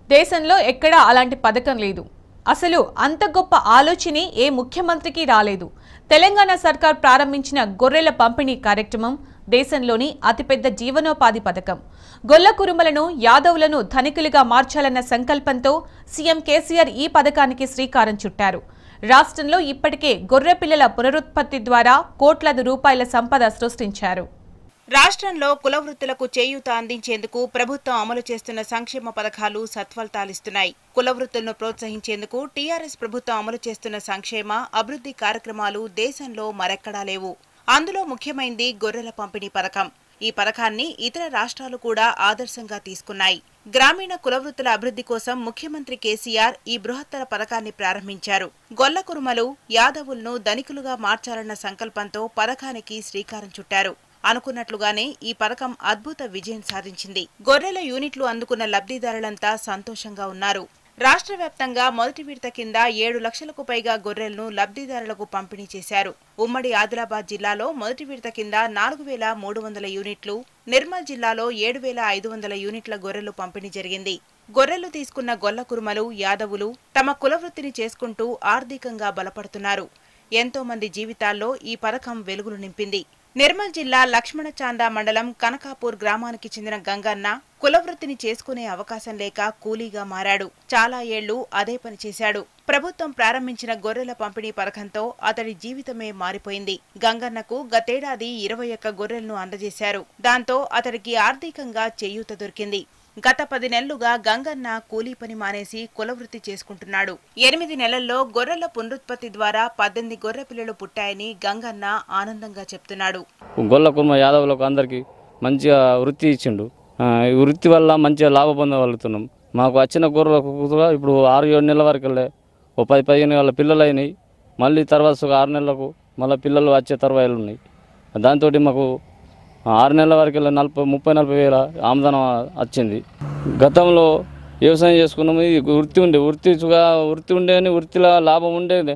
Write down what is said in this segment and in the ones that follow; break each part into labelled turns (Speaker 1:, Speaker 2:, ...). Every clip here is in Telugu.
Speaker 1: దేశంలో ఎక్కడా అలాంటి పథకం లేదు. అసలు అంత గొప్ప ఆలోచనే ఏ ముఖ్యమంత్రికి రాలేదు. తెలంగాణ సర్కార్ ప్రారంభించిన గొర్రెల పంపిణీ కార్యక్రమం దేశంలోని అతిపెద్ద జీవనోపాధి పథకం. గొల్ల కురుమలను, యాదవులను ధనికులుగా మార్చాలన్న సంకల్పంతో సీఎం కేసీఆర్ ఈ పథకానికి శ్రీకారం చుట్టారు. రాష్ట్రంలో ఇప్పటికే గొర్రె పిల్లల పునరుత్పత్తి ద్వారా కోట్లాది రూపాయల సంపద సృష్టించారు.
Speaker 2: రాష్ట్రంలో కుల వృత్తులకు చేయూత అందించేందుకు ప్రభుత్వం అమలు చేస్తున్న సంక్షేమ పథకాలు సత్ఫలితాలిస్తున్నాయి. కుల వృత్తులను ప్రోత్సహించేందుకు టీఆర్ఎస్ ప్రభుత్వం అమలు చేస్తున్న సంక్షేమ, అభివృద్ధి కార్యక్రమాలు దేశంలో మరెక్కడా లేవు. అందులో ముఖ్యమైంది గొర్రెల పంపిణీ పథకం. ఈ పథకాన్ని ఇతర రాష్ట్రాలు కూడా ఆదర్శంగా తీసుకున్నాయి. గ్రామీణ కుల వృత్తుల అభివృద్ధి కోసం ముఖ్యమంత్రి కేసీఆర్ ఈ బృహత్తర పథకాన్ని ప్రారంభించారు. గొల్ల కురుమలు, యాదవులను ధనికులుగా మార్చాలన్న సంకల్పంతో పథకానికి శ్రీకారం చుట్టారు. అనుకున్నట్లుగానే ఈ పథకం అద్భుత విజయం సాధించింది. గొర్రెల యూనిట్లు అందుకున్న లబ్ధిదారులంతా సంతోషంగా ఉన్నారు. రాష్ట్ర వ్యాప్తంగా మొదటి విడత కింద 7 లక్షలకు పైగా గొర్రెలను లబ్ధిదారులకు పంపిణీ చేశారు. ఉమ్మడి ఆదిలాబాద్ జిల్లాలో మొదటి విడత కింద 4,300 యూనిట్లు, నిర్మల్ జిల్లాలో 7,500 యూనిట్ల గొర్రెలు పంపిణీ జరిగింది. గొర్రెలు తీసుకున్న గొల్ల కురుమలు, యాదవులు తమ కులవృత్తిని చేసుకుంటూ ఆర్థికంగా బలపడుతున్నారు. ఎంతో మంది జీవితాల్లో ఈ పథకం వెలుగులు నింపింది. నిర్మల్ జిల్లా లక్ష్మణచాందా మండలం కనకాపూర్ గ్రామానికి చెందిన గంగన్న కులవృత్తిని చేసుకునే అవకాశం లేక కూలీగా మారాడు. చాలా ఏళ్లు అదే పని చేశాడు. ప్రభుత్వం ప్రారంభించిన గొర్రెల పంపిణీ పథకంతో అతడి జీవితమే మారిపోయింది. గంగన్నకు గతేడాది 21 గొర్రెలను అందజేశారు. దాంతో అతడికి ఆర్థికంగా చేయూత దొరికింది. గత 10 నెలలుగా గంగన్న కూలీ పని మానేసి కులవృత్తి చేసుకుంటున్నాడు. 8 నెలల్లో గొర్రెల పునరుత్పత్తి ద్వారా 18 గొర్రె పిల్లలు పుట్టాయని గంగన్న ఆనందంగా చెప్తున్నాడు.
Speaker 3: గొల్ల కుర్మ యాదవులకు అందరికీ మంచిగా వృత్తి ఇచ్చిండు. ఈ వృత్తి వల్ల మంచిగా లాభ పొందగలుగుతున్నాం. మాకు వచ్చిన గొర్రెలకు ఇప్పుడు 6-7 నెలల వరకు 10-15 నెలల పిల్లలు అయినాయి. మళ్ళీ తర్వాత 6 నెలలకు మళ్ళీ పిల్లలు వచ్చే తర్వాయిలు ఉన్నాయి. దాంతో మాకు 6 నెలల వరకు 30-40 వేల ఆమదనం వచ్చింది. గతంలో వ్యవసాయం చేసుకున్నాము. ఇది వృత్తి ఉండేది, వృత్తిలో లాభం ఉండేది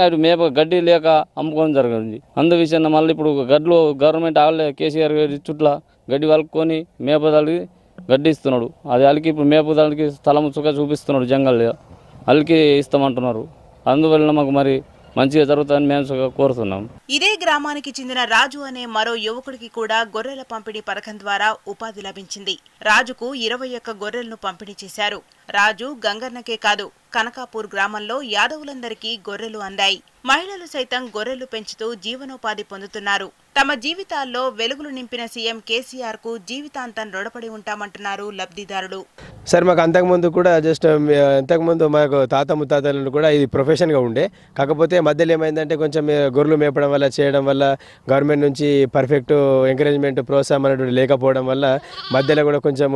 Speaker 3: అది మేప గడ్డి లేక అమ్ముకోవడం జరిగింది. అందు విషయాన్ని మళ్ళీ ఇప్పుడు గడ్లు గవర్నమెంట్ ఆగలే కేసీఆర్ చుట్ల గడ్డి వలుకొని మేపదాలకి గడ్డి ఇస్తున్నాడు. అది అలికి ఇప్పుడు మేపదాలకి స్థలం చూపిస్తున్నాడు. జంగల్ అలికి ఇస్తామంటున్నారు. అందువల్ల మాకు మరి మంచిగా జరుగుతుందని మేము కోరుతున్నాం.
Speaker 2: ఇదే గ్రామానికి చెందిన రాజు అనే మరో యువకుడికి కూడా గొర్రెల పంపిణీ పథకం ద్వారా ఉపాధి లభించింది. రాజుకు 21 గొర్రెలను పంపిణీ చేశారు. రాజు గంగన్నకే కాదు, కనకాపూర్ గ్రామంలో యాదవులందరికీ గొర్రెలు అందాయి. మహిళలు సైతం గొర్రెలు పెంచుతూ జీవనోపాధి పొందుతున్నారు. తమ జీవితాల్లో వెలుగులు నింపిన సీఎం కేసీఆర్ కు జీవితాంతం రుణపడి ఉంటామంటున్నారు లబ్ధిదారులు.
Speaker 4: సార్ మాకు అంతకుముందు మాకు తాత ముత్తాతలను కూడా ఇది ప్రొఫెషన్గా ఉండే. కాకపోతే మధ్యలో ఏమైందంటే కొంచెం గొర్రెలు మేపడం వల్ల చేయడం వల్ల గవర్నమెంట్ నుంచి పర్ఫెక్ట్ ఎంకరేజ్మెంట్ ప్రోత్సాహం అనేటువంటి లేకపోవడం వల్ల మధ్యలో కూడా కొంచెం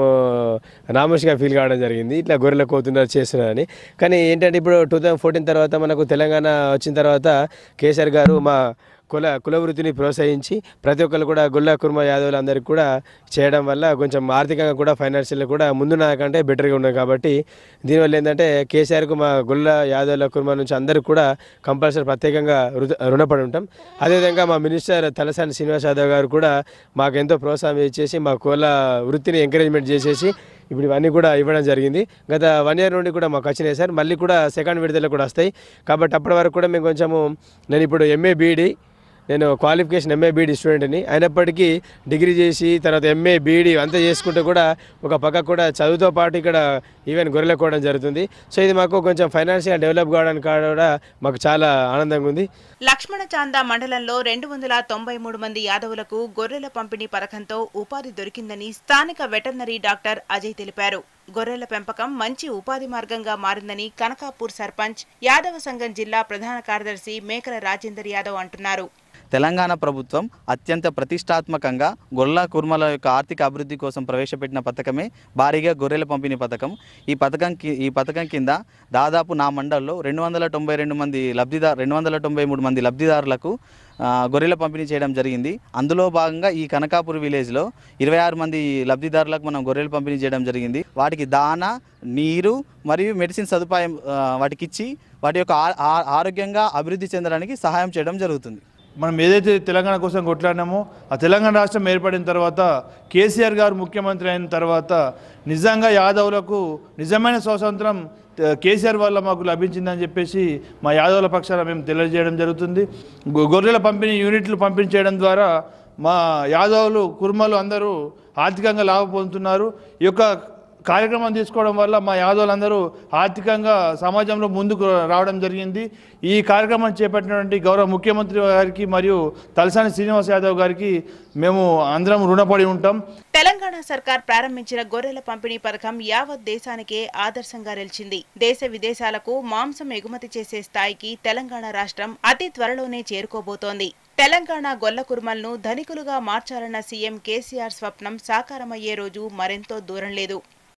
Speaker 4: నామోషిగా ఫీల్ కావడం జరిగింది. ఇట్లా గొర్రెల కోతున్నారు చేస్తున్నారని. కానీ ఏంటంటే ఇప్పుడు 2014 తర్వాత మనకు తెలంగాణ వచ్చిన తర్వాత కేసీఆర్ గారు మా కుల వృత్తిని ప్రోత్సహించి ప్రతి ఒక్కరు కూడా గొల్ల కుర్మ యాదవులు అందరికీ కూడా చేయడం వల్ల కొంచెం ఆర్థికంగా కూడా ఫైనాన్షియల్గా కూడా ముందున్న కంటే బెటర్గా ఉన్నాయి. కాబట్టి దీనివల్ల ఏంటంటే కేసీఆర్కు మా గొల్ల యాదవుల కుర్మ నుంచి అందరికీ కూడా కంపల్సరీ ప్రత్యేకంగా రుణపడి ఉంటాం. అదేవిధంగా మా మినిస్టర్ తలసాని శ్రీనివాస్ యాదవ్ గారు కూడా మాకు ఎంతో ప్రోత్సాహం ఇచ్చేసి మా కుల వృత్తిని ఎంకరేజ్మెంట్ చేసేసి ఇప్పుడు ఇవన్నీ కూడా ఇవ్వడం జరిగింది. గత 1 year నుండి కూడా మాకు వచ్చినాయి సార్. మళ్ళీ కూడా సెకండ్ విడతలు కూడా వస్తాయి. కాబట్టి అప్పటి వరకు కూడా మేము నేను ఇప్పుడు నేను క్వాలిఫికేషన్ ఎంఏ బీఈడి స్టూడెంట్ని అయినప్పటికీ డిగ్రీ చేసి తర్వాత ఎంఏ బీఈడి అంతా చేసుకుంటూ కూడా ఒక పక్క కూడా చదువుతో పాటు ఇక్కడ ఈవెన్ గొర్రెలు కోవడం జరుగుతుంది. సో ఇది మాకు కొంచెం ఫైనాన్షియల్ డెవలప్ కావడానికి కూడా మాకు చాలా ఆనందంగా ఉంది.
Speaker 2: లక్ష్మణచాందా మండలంలో 293 మంది యాదవులకు గొర్రెల పంపిణీ పథకంతో ఉపాధి దొరికిందని స్థానిక వెటర్నరీ డాక్టర్ అజయ్ తెలిపారు. గొర్రెల పెంపకం మంచి ఉపాధి మార్గంగా మారిందని కనకాపూర్ సర్పంచ్, యాదవ సంఘం జిల్లా ప్రధాన కార్యదర్శి మేకల రాజేందర్ యాదవ్ అంటున్నారు.
Speaker 5: తెలంగాణ ప్రభుత్వం అత్యంత ప్రతిష్టాత్మకంగా గొల్ల కుర్మల యొక్క ఆర్థిక అభివృద్ధి కోసం ప్రవేశపెట్టిన పథకమే భారీగా గొర్రెల పంపిణీ పథకం. ఈ పథకం కింద దాదాపు నా మండలంలో 293 మంది లబ్ధిదారులకు గొర్రెల పంపిణీ చేయడం జరిగింది. అందులో భాగంగా ఈ కనకాపూర్ విలేజ్లో 26 మంది లబ్ధిదారులకు మనం గొర్రెలు పంపిణీ చేయడం జరిగింది. వాటికి దాన, నీరు మరియు మెడిసిన్ సదుపాయం వాటికి ఇచ్చి వాటి యొక్క ఆరోగ్యంగా అభివృద్ధి చెందడానికి సహాయం చేయడం జరుగుతుంది.
Speaker 6: మనం ఏదైతే తెలంగాణ కోసం కొట్లాడినామో ఆ తెలంగాణ రాష్ట్రం ఏర్పడిన తర్వాత కేసీఆర్ గారు ముఖ్యమంత్రి అయిన తర్వాత నిజంగా యాదవులకు నిజమైన స్వాతంత్రం కేసీఆర్ వల్ల మాకు లభించిందని చెప్పేసి మా యాదవుల పక్షాన మేము తెలియజేయడం జరుగుతుంది. గొర్రెల పంపిణీ యూనిట్లు పంపించేయడం ద్వారా మా యాదవులు కుర్మలు అందరూ ఆర్థికంగా లాభ పొందుతున్నారు. ఈ యొక్క కార్యక్రమం తీసుకోవడం వల్ల మా యాదవులందరూ ఆర్థికంగా సమాజంలో ముందుకు రావడం జరిగింది. ఈ కార్యక్రమం చేపట్టినటువంటి గౌరవ ముఖ్యమంత్రి గారికి మరియు తలసాని శ్రీనివాస్ యాదవ్ గారికి మేము అందరం రుణపడి ఉంటాం.
Speaker 2: తెలంగాణ సర్కార్ ప్రారంభించిన గొర్రెల పంపిణీ పథకం యావత్ దేశానికే ఆదర్శంగా నిలిచింది. దేశ విదేశాలకు మాంసం ఎగుమతి చేసే స్థాయికి తెలంగాణ రాష్ట్రం అతి త్వరలోనే చేరుకోబోతోంది. తెలంగాణ గొల్ల కుర్మలను ధనికులుగా మార్చాలన్న సీఎం కేసీఆర్ స్వప్నం సాకారమయ్యే రోజు మరెంతో దూరం లేదు.